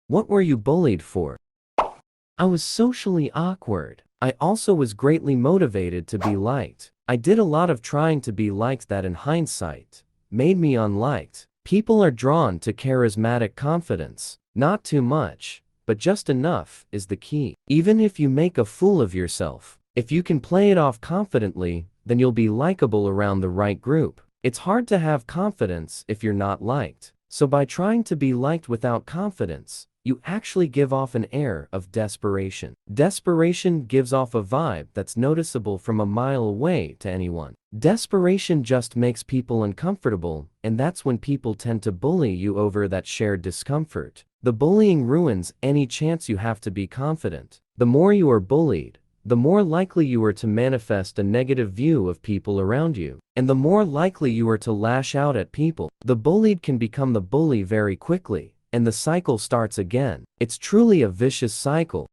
What were you bullied for? I was socially awkward. I also was greatly motivated to be liked. I did a lot of trying to be liked that in hindsight made me unliked. People are drawn to charismatic confidence. Not too much, but just enough is the key. Even if you make a fool of yourself, if you can play it off confidently, then you'll be likable around the right group. It's hard to have confidence if you're not liked. So by trying to be liked without confidence, you actually give off an air of desperation. Desperation gives off a vibe that's noticeable from a mile away to anyone. Desperation just makes people uncomfortable, and that's when people tend to bully you over that shared discomfort. The bullying ruins any chance you have to be confident. The more you are bullied, the more likely you are to manifest a negative view of people around you, and the more likely you are to lash out at people. The bullied can become the bully very quickly, and the cycle starts again. It's truly a vicious cycle.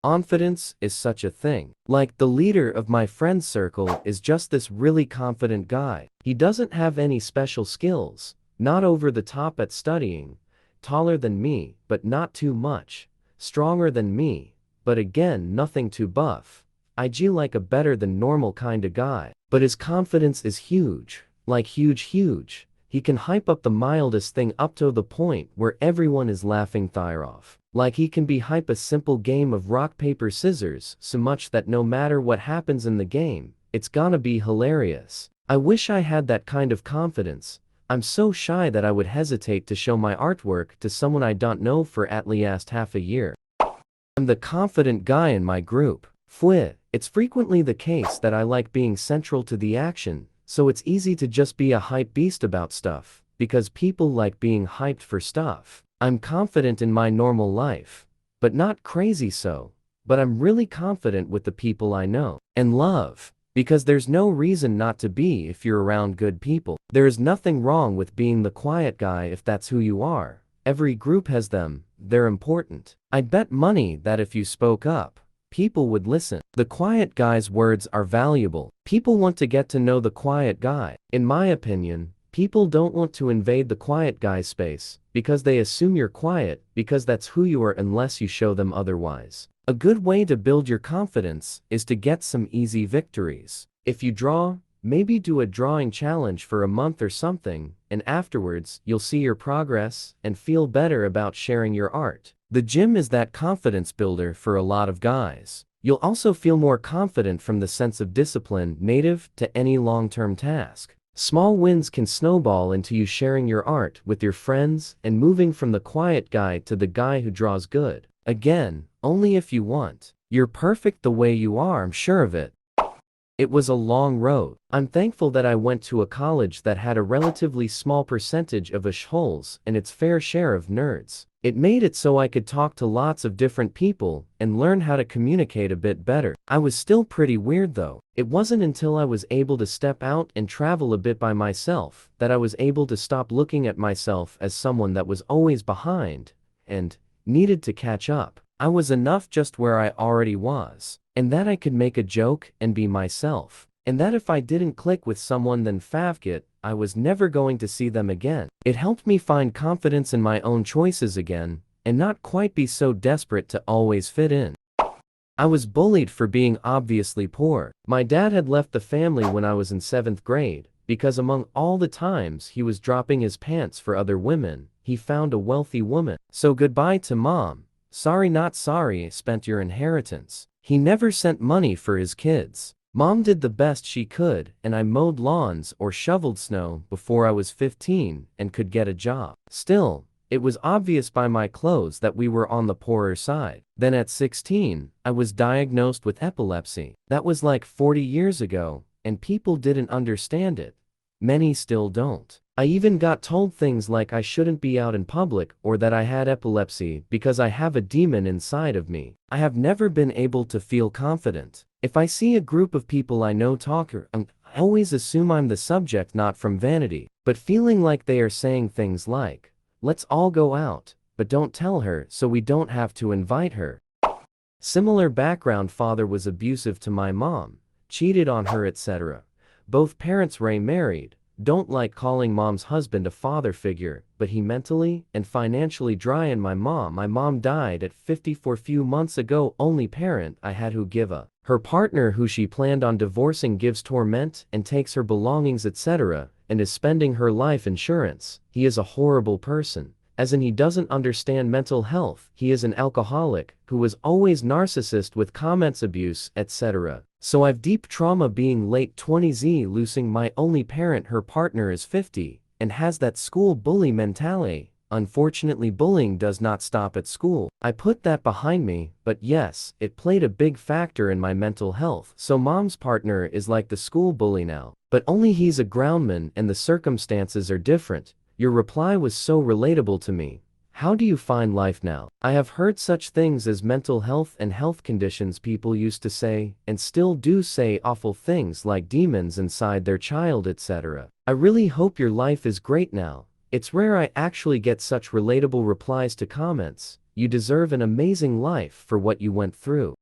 Confidence is such a thing. Like, the leader of my friend's circle is just this really confident guy. He doesn't have any special skills, not over the top at studying, taller than me, but not too much, stronger than me, but again nothing too buff. IG like a better than normal kinda guy. But his confidence is huge. Like huge. He can hype up the mildest thing up to the point where everyone is laughing their off. Like, he can be hype a simple game of rock paper scissors so much that no matter what happens in the game, it's gonna be hilarious. I wish I had that kind of confidence. I'm so shy that I would hesitate to show my artwork to someone I don't know for at least half a year. I'm the confident guy in my group. It's frequently the case that I like being central to the action, so it's easy to just be a hype beast about stuff, because people like being hyped for stuff. I'm confident in my normal life, but not crazy so, but I'm really confident with the people I know and love, because there's no reason not to be if you're around good people. There is nothing wrong with being the quiet guy if that's who you are. Every group has them, they're important. I'd bet money that if you spoke up, people would listen. The quiet guy's words are valuable. People want to get to know the quiet guy. In my opinion, people don't want to invade the quiet guy's space, because they assume you're quiet, because that's who you are unless you show them otherwise. A good way to build your confidence is to get some easy victories. If you draw, maybe do a drawing challenge for a month or something, and afterwards, you'll see your progress and feel better about sharing your art. The gym is that confidence builder for a lot of guys. You'll also feel more confident from the sense of discipline native to any long-term task. Small wins can snowball into you sharing your art with your friends and moving from the quiet guy to the guy who draws good. Again, only if you want. You're perfect the way you are, I'm sure of it. It was a long road. I'm thankful that I went to a college that had a relatively small percentage of assholes and its fair share of nerds. It made it so I could talk to lots of different people and learn how to communicate a bit better. I was still pretty weird though. It wasn't until I was able to step out and travel a bit by myself that I was able to stop looking at myself as someone that was always behind and needed to catch up. I was enough just where I already was, and that I could make a joke and be myself, and that if I didn't click with someone then favk it, I was never going to see them again. It helped me find confidence in my own choices again, and not quite be so desperate to always fit in. I was bullied for being obviously poor. My dad had left the family when I was in 7th grade, because among all the times he was dropping his pants for other women, he found a wealthy woman. So goodbye to mom. Sorry not sorry, spent your inheritance. He never sent money for his kids. Mom did the best she could, and I mowed lawns or shoveled snow before I was 15 and could get a job. Still, it was obvious by my clothes that we were on the poorer side. Then at 16, I was diagnosed with epilepsy. That was like 40 years ago, and people didn't understand it. Many still don't. I even got told things like I shouldn't be out in public or that I had epilepsy because I have a demon inside of me. I have never been able to feel confident. If I see a group of people I know talk, I always assume I'm the subject, not from vanity, but feeling like they are saying things like, let's all go out, but don't tell her so we don't have to invite her. Similar background: father was abusive to my mom, cheated on her, etc. Both parents remarried, don't like calling mom's husband a father figure, but he mentally and financially dry. And my mom died at 54 few months ago. Only parent I had who give a her partner who she planned on divorcing gives torment and takes her belongings etc. and is spending her life insurance. He is a horrible person. As in he doesn't understand mental health. He is an alcoholic, who was always narcissist with comments abuse, etc. So I've deep trauma being late 20s, losing my only parent. Her partner is 50, and has that school bully mentality. Unfortunately bullying does not stop at school. I put that behind me, but yes, it played a big factor in my mental health. So mom's partner is like the school bully now. But only he's a groundman and the circumstances are different. Your reply was so relatable to me. How do you find life now? I have heard such things as mental health and health conditions. People used to say, and still do say, awful things like demons inside their child, etc. I really hope your life is great now. It's rare I actually get such relatable replies to comments. You deserve an amazing life for what you went through.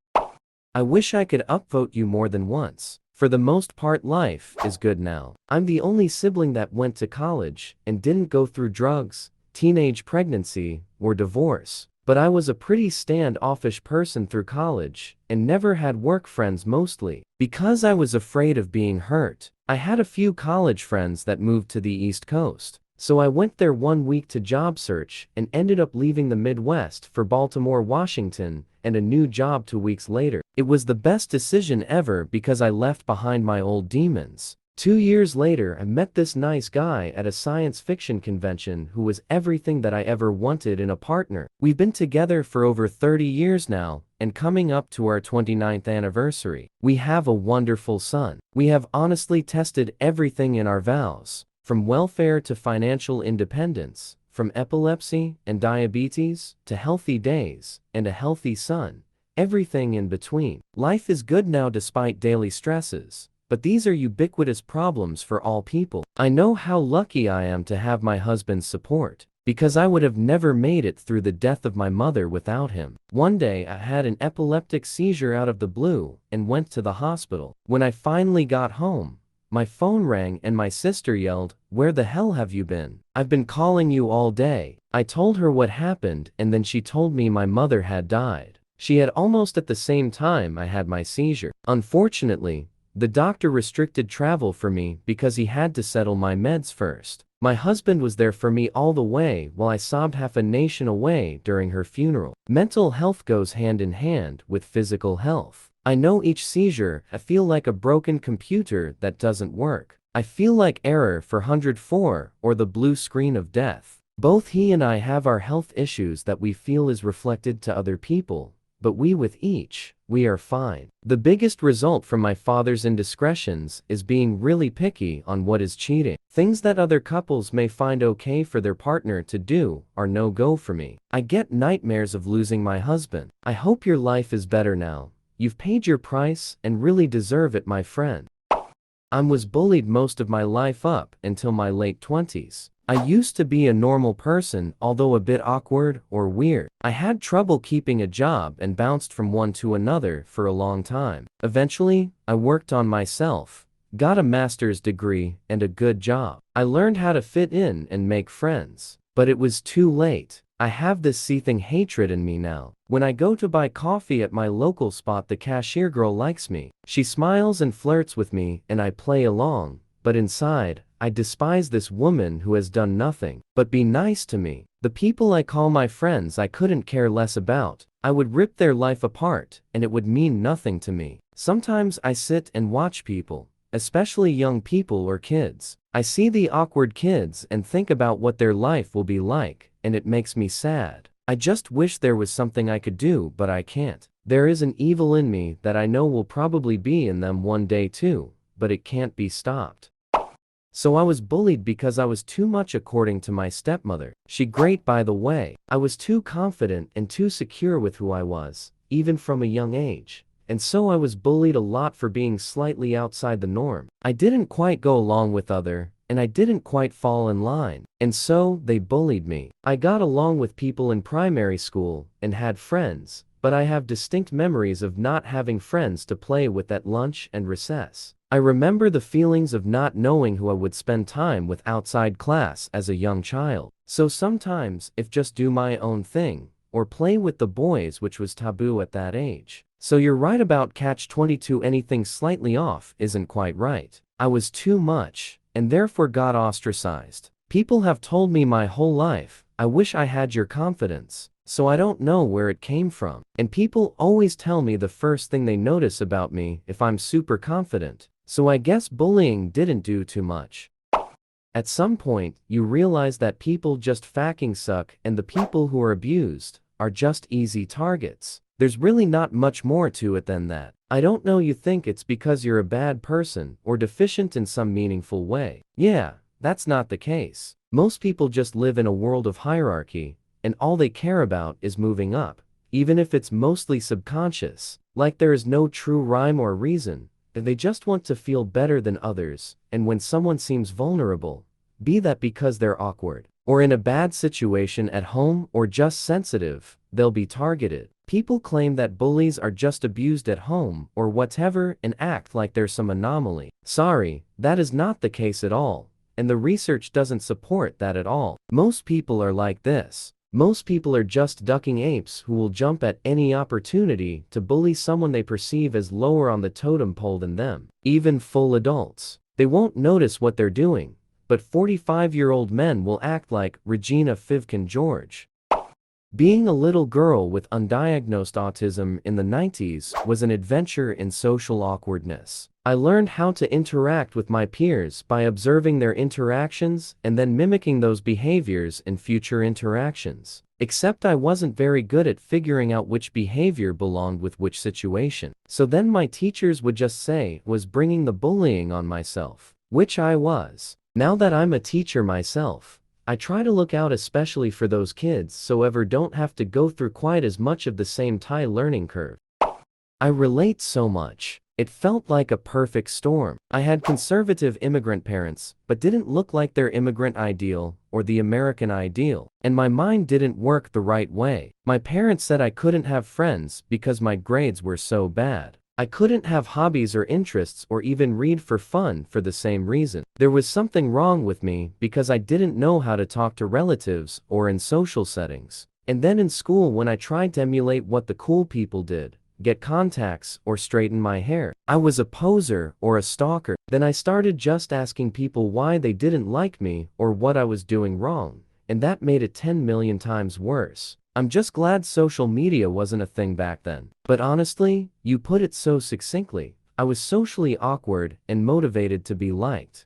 I wish I could upvote you more than once. For the most part life is good now. I'm the only sibling that went to college and didn't go through drugs, teenage pregnancy, or divorce. But I was a pretty standoffish person through college and never had work friends mostly because I was afraid of being hurt. I had a few college friends that moved to the East Coast. So I went there 1 week to job search and ended up leaving the Midwest for Baltimore, Washington, and a new job 2 weeks later. It was the best decision ever because I left behind my old demons. 2 years later I met this nice guy at a science fiction convention who was everything that I ever wanted in a partner. We've been together for over 30 years now, and coming up to our 29th anniversary. We have a wonderful son. We have honestly tested everything in our vows. From welfare to financial independence, from epilepsy and diabetes to healthy days and a healthy son, everything in between. Life is good now despite daily stresses, but these are ubiquitous problems for all people. I know how lucky I am to have my husband's support, because I would have never made it through the death of my mother without him. One day I had an epileptic seizure out of the blue and went to the hospital. When I finally got home, my phone rang and my sister yelled, "Where the hell have you been? I've been calling you all day." I told her what happened and then she told me my mother had died. She had almost at the same time I had my seizure. Unfortunately, the doctor restricted travel for me because he had to settle my meds first. My husband was there for me all the way while I sobbed half a nation away during her funeral. Mental health goes hand in hand with physical health. I know each seizure, I feel like a broken computer that doesn't work. I feel like error 404 or the blue screen of death. Both he and I have our health issues that we feel is reflected to other people, but with each, we are fine. The biggest result from my father's indiscretions is being really picky on what is cheating. Things that other couples may find okay for their partner to do are no-go for me. I get nightmares of losing my husband. I hope your life is better now. You've paid your price and really deserve it, my friend. I was bullied most of my life up until my late 20s. I used to be a normal person, although a bit awkward or weird. I had trouble keeping a job and bounced from one to another for a long time. Eventually, I worked on myself, got a master's degree and a good job. I learned how to fit in and make friends. But it was too late. I have this seething hatred in me now. When I go to buy coffee at my local spot, the cashier girl likes me. She smiles and flirts with me and I play along, but inside, I despise this woman who has done nothing but be nice to me. The people I call my friends I couldn't care less about. I would rip their life apart and it would mean nothing to me. Sometimes I sit and watch people, especially young people or kids. I see the awkward kids and think about what their life will be like, and it makes me sad. I just wish there was something I could do, but I can't. There is an evil in me that I know will probably be in them one day too, but it can't be stopped. So I was bullied because I was too much according to my stepmother. She great by the way. I was too confident and too secure with who I was, even from a young age. And so I was bullied a lot for being slightly outside the norm. I didn't quite go along with other, and I didn't quite fall in line. And so, they bullied me. I got along with people in primary school, and had friends, but I have distinct memories of not having friends to play with at lunch and recess. I remember the feelings of not knowing who I would spend time with outside class as a young child. So sometimes, if just do my own thing, or play with the boys, which was taboo at that age. So you're right about catch-22. Anything slightly off isn't quite right. I was too much, and therefore got ostracized. People have told me my whole life, I wish I had your confidence. So I don't know where it came from. And people always tell me the first thing they notice about me if I'm super confident. So I guess bullying didn't do too much. At some point, you realize that people just fucking suck, and the people who are abused are just easy targets. There's really not much more to it than that. I don't know, you think it's because you're a bad person or deficient in some meaningful way. Yeah, that's not the case. Most people just live in a world of hierarchy, and all they care about is moving up, even if it's mostly subconscious. Like there is no true rhyme or reason. They just want to feel better than others, and when someone seems vulnerable, be that because they're awkward, or in a bad situation at home, or just sensitive, they'll be targeted. People claim that bullies are just abused at home, or whatever, and act like there's some anomaly. Sorry, that is not the case at all, and the research doesn't support that at all. Most people are like this. Most people are just ducking apes who will jump at any opportunity to bully someone they perceive as lower on the totem pole than them. Even full adults. They won't notice what they're doing, but 45-year-old men will act like Regina Fivkin George. Being a little girl with undiagnosed autism in the 90s was an adventure in social awkwardness. I learned how to interact with my peers by observing their interactions and then mimicking those behaviors in future interactions. Except I wasn't very good at figuring out which behavior belonged with which situation. So then my teachers would just say I was bringing the bullying on myself, which I was. Now that I'm a teacher myself, I try to look out especially for those kids so ever don't have to go through quite as much of the same Thai learning curve. I relate so much. It felt like a perfect storm. I had conservative immigrant parents, but didn't look like their immigrant ideal or the American ideal, and my mind didn't work the right way. My parents said I couldn't have friends because my grades were so bad. I couldn't have hobbies or interests or even read for fun for the same reason. There was something wrong with me because I didn't know how to talk to relatives or in social settings. And then in school, when I tried to emulate what the cool people did, get contacts or straighten my hair, I was a poser or a stalker. Then I started just asking people why they didn't like me or what I was doing wrong, and that made it 10 million times worse. I'm just glad social media wasn't a thing back then. But honestly, you put it so succinctly. I was socially awkward and motivated to be liked.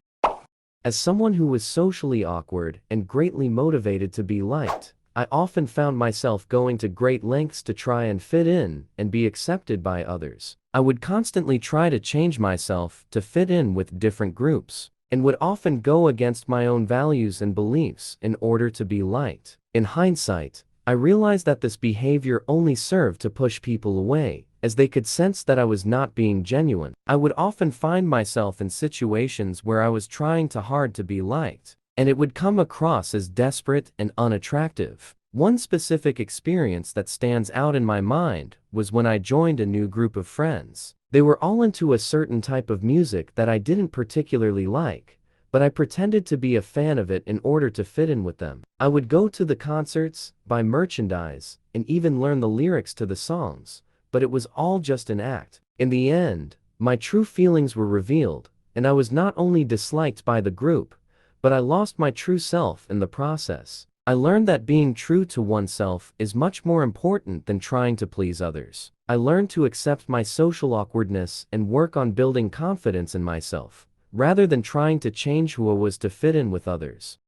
As someone who was socially awkward and greatly motivated to be liked, I often found myself going to great lengths to try and fit in and be accepted by others. I would constantly try to change myself to fit in with different groups, and would often go against my own values and beliefs in order to be liked. In hindsight, I realized that this behavior only served to push people away, as they could sense that I was not being genuine. I would often find myself in situations where I was trying too hard to be liked, and it would come across as desperate and unattractive. One specific experience that stands out in my mind was when I joined a new group of friends. They were all into a certain type of music that I didn't particularly like, but I pretended to be a fan of it in order to fit in with them. I would go to the concerts, buy merchandise, and even learn the lyrics to the songs, but it was all just an act. In the end, my true feelings were revealed, and I was not only disliked by the group, but I lost my true self in the process. I learned that being true to oneself is much more important than trying to please others. I learned to accept my social awkwardness and work on building confidence in myself, rather than trying to change who I was to fit in with others.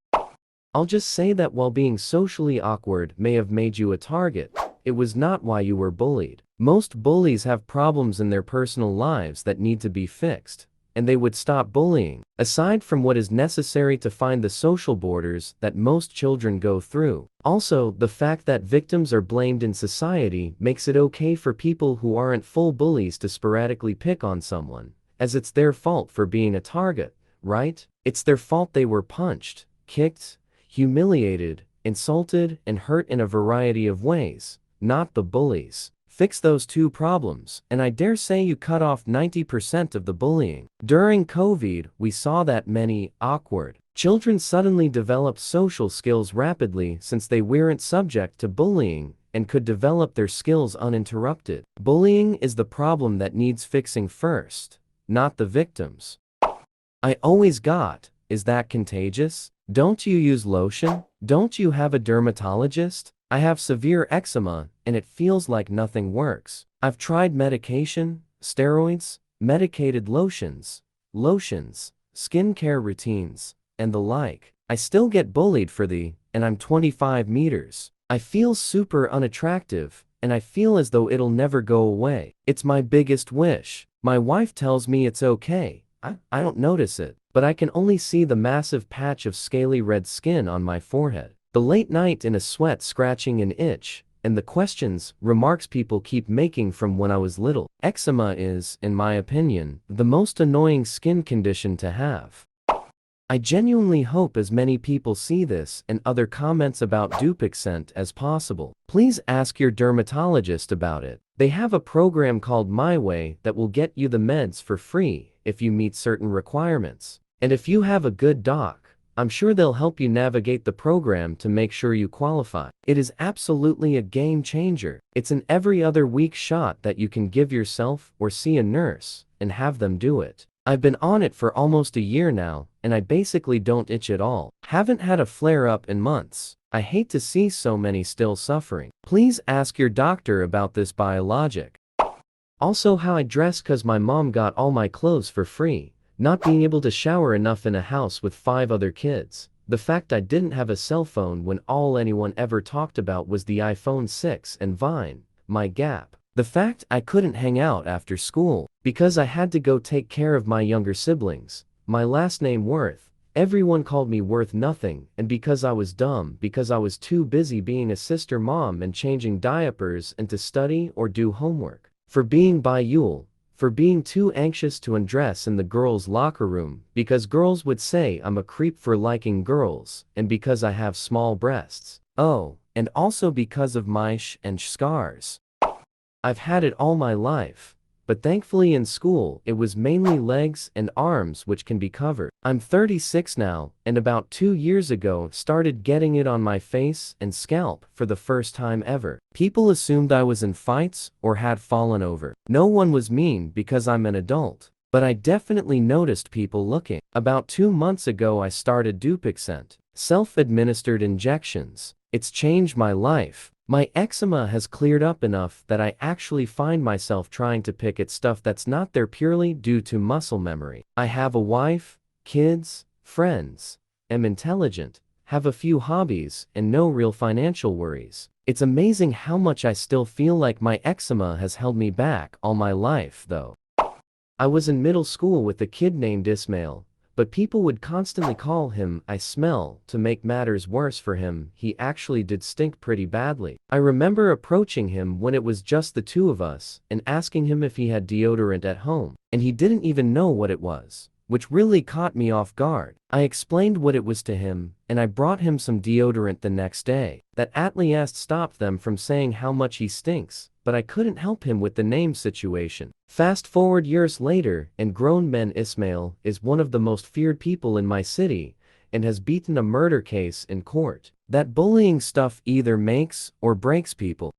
I'll just say that while being socially awkward may have made you a target, it was not why you were bullied. Most bullies have problems in their personal lives that need to be fixed, and they would stop bullying. Aside from what is necessary to find the social borders that most children go through. Also, the fact that victims are blamed in society makes it okay for people who aren't full bullies to sporadically pick on someone, as it's their fault for being a target, right? It's their fault they were punched, kicked, humiliated, insulted, and hurt in a variety of ways, not the bullies. fix those two problems, and I dare say you cut off 90% of the bullying. During COVID, we saw that many awkward children suddenly developed social skills rapidly since they weren't subject to bullying and could develop their skills uninterrupted. Bullying is the problem that needs fixing first, not the victims. I always got, is that contagious? Don't you use lotion? Don't you have a dermatologist? I have severe eczema, and it feels like nothing works. I've tried medication, steroids, medicated lotions, skincare routines, and the like. I still get bullied and I'm 25 meters. I feel super unattractive, and I feel as though it'll never go away. It's my biggest wish. My wife tells me it's okay. I don't notice it, but I can only see the massive patch of scaly red skin on my forehead. The late night in a sweat scratching an itch, and the questions, remarks people keep making from when I was little. Eczema is, in my opinion, the most annoying skin condition to have. I genuinely hope as many people see this and other comments about Dupixent as possible. Please ask your dermatologist about it. They have a program called My Way that will get you the meds for free if you meet certain requirements. And if you have a good doc, I'm sure they'll help you navigate the program to make sure you qualify. It is absolutely a game changer. It's an every other week shot that you can give yourself or see a nurse and have them do it. I've been on it for almost a year now, and I basically don't itch at all. Haven't had a flare-up in months. I hate to see so many still suffering. Please ask your doctor about this biologic. Also how I dress cause my mom got all my clothes for free. Not being able to shower enough in a house with 5 other kids. The fact I didn't have a cell phone when all anyone ever talked about was the iPhone 6 and Vine, my Gap. The fact I couldn't hang out after school because I had to go take care of my younger siblings. My last name Worth. Everyone called me Worth Nothing, and because I was dumb because I was too busy being a sister mom and changing diapers and to study or do homework. For being biule. For being too anxious to undress in the girls' locker room because girls would say I'm a creep for liking girls, and because I have small breasts. Oh, and also because of my scars. I've had it all my life, but thankfully in school it was mainly legs and arms which can be covered. I'm 36 now, and about 2 years ago started getting it on my face and scalp for the first time ever. People assumed I was in fights or had fallen over. No one was mean because I'm an adult, but I definitely noticed people looking. About 2 months ago I started Dupixent, self-administered injections. It's changed my life. My eczema has cleared up enough that I actually find myself trying to pick at stuff that's not there purely due to muscle memory. I have a wife, kids, friends, am intelligent, have a few hobbies, and no real financial worries. It's amazing how much I still feel like my eczema has held me back all my life, though. I was in middle school with a kid named Ismail, but people would constantly call him I Smell. To make matters worse for him, he actually did stink pretty badly. I remember approaching him when it was just the two of us and asking him if he had deodorant at home, and he didn't even know what it was, which really caught me off guard. I explained what it was to him, and I brought him some deodorant the next day. That at least stopped them from saying how much he stinks, but I couldn't help him with the name situation. Fast forward years later, and grown man Ismail is one of the most feared people in my city, and has beaten a murder case in court. That bullying stuff either makes or breaks people.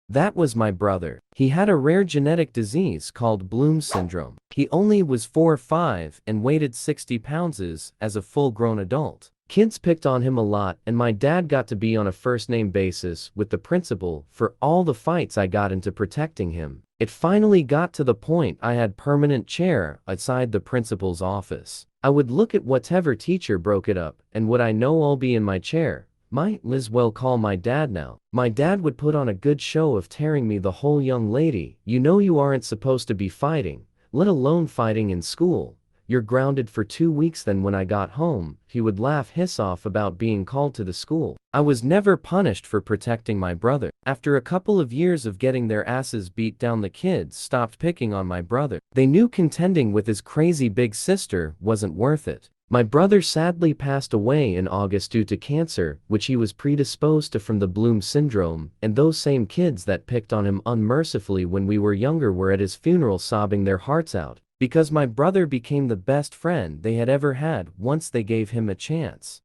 That was my brother. He had a rare genetic disease called Bloom syndrome. He only was 4 or 5 and weighed 60 pounds as a full-grown adult. Kids picked on him a lot, and my dad got to be on a first-name basis with the principal for all the fights I got into protecting him. It finally got to the point I had permanent chair outside the principal's office. I would look at whatever teacher broke it up, and would I know I'll be in my chair. Might as well call my dad now. My dad would put on a good show of tearing me the whole young lady. You know you aren't supposed to be fighting, let alone fighting in school. You're grounded for 2 weeks. Then when I got home, he would hiss off about being called to the school. I was never punished for protecting my brother. After a couple of years of getting their asses beat down, the kids stopped picking on my brother. They knew contending with his crazy big sister wasn't worth it. My brother sadly passed away in August due to cancer, which he was predisposed to from the Bloom syndrome, and those same kids that picked on him unmercifully when we were younger were at his funeral sobbing their hearts out, because my brother became the best friend they had ever had once they gave him a chance.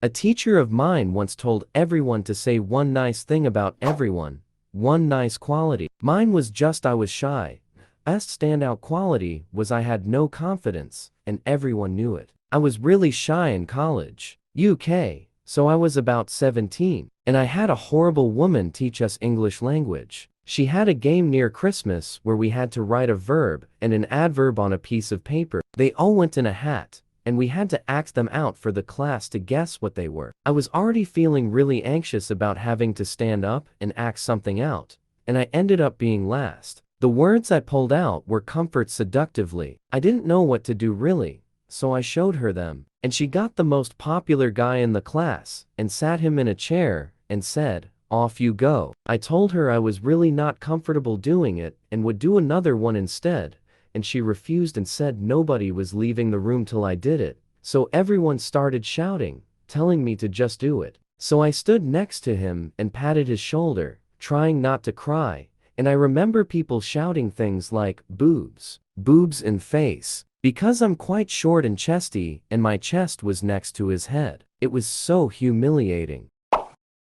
A teacher of mine once told everyone to say one nice thing about everyone, one nice quality. Mine was just I was shy. Best standout quality was I had no confidence, and everyone knew it. I was really shy in college, UK, so I was about 17, and I had a horrible woman teach us English language. She had a game near Christmas where we had to write a verb and an adverb on a piece of paper. They all went in a hat, and we had to act them out for the class to guess what they were. I was already feeling really anxious about having to stand up and act something out, and I ended up being last. The words I pulled out were comfort seductively. I didn't know what to do really, so I showed her them, and she got the most popular guy in the class and sat him in a chair and said, "Off you go." I told her I was really not comfortable doing it and would do another one instead, and she refused and said nobody was leaving the room till I did it, so everyone started shouting, telling me to just do it. So I stood next to him and patted his shoulder, trying not to cry, and I remember people shouting things like, "Boobs, boobs in face," because I'm quite short and chesty and my chest was next to his head. It was so humiliating.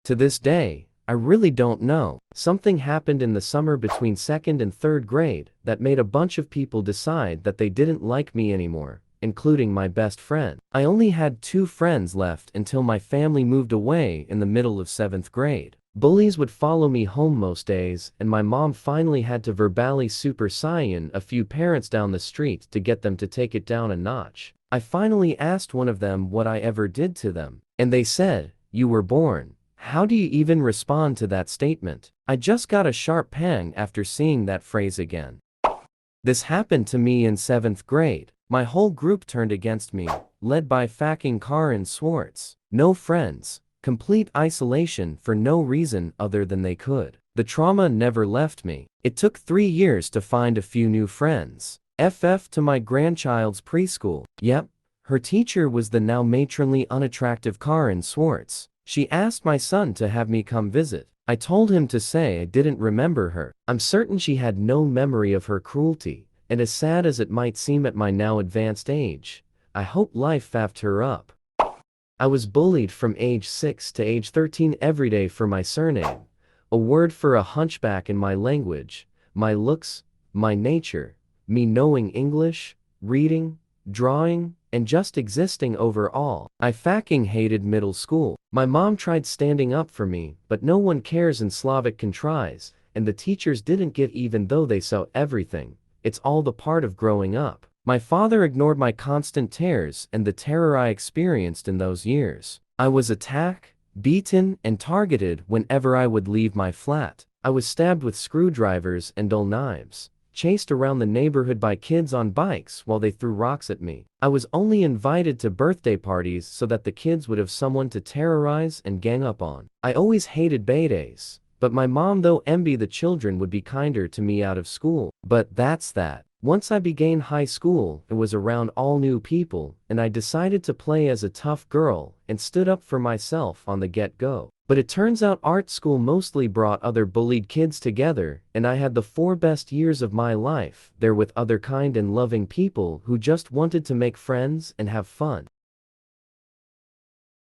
To this day, I really don't know. Something happened in the summer between 2nd and 3rd grade that made a bunch of people decide that they didn't like me anymore, including my best friend. I only had 2 friends left until my family moved away in the middle of 7th grade. Bullies would follow me home most days, and my mom finally had to verbally super saiyan a few parents down the street to get them to take it down a notch. I finally asked one of them what I ever did to them, and they said, "You were born." How do you even respond to that statement? I just got a sharp pang after seeing that phrase again. This happened to me in 7th grade. My whole group turned against me, led by fucking Karen Swartz. No friends. Complete isolation for no reason other than they could. The trauma never left me. It took 3 years to find a few new friends. FF to my grandchild's preschool. Yep, her teacher was the now matronly unattractive Karen Swartz. She asked my son to have me come visit. I told him to say I didn't remember her. I'm certain she had no memory of her cruelty, and as sad as it might seem at my now advanced age, I hope life faffed her up. I was bullied from age 6 to age 13 every day for my surname, a word for a hunchback in my language, my looks, my nature, me knowing English, reading, drawing, and just existing overall. I fucking hated middle school. My mom tried standing up for me, but no one cares in Slavic contries, and the teachers didn't get even though they saw everything. It's all the part of growing up. My father ignored my constant tears and the terror I experienced in those years. I was attacked, beaten, and targeted whenever I would leave my flat. I was stabbed with screwdrivers and dull knives, chased around the neighborhood by kids on bikes while they threw rocks at me. I was only invited to birthday parties so that the kids would have someone to terrorize and gang up on. I always hated baydays, but my mom though envy the children would be kinder to me out of school. But that's that. Once I began high school, it was around all new people, and I decided to play as a tough girl and stood up for myself on the get-go. But it turns out art school mostly brought other bullied kids together, and I had the 4 best years of my life there with other kind and loving people who just wanted to make friends and have fun.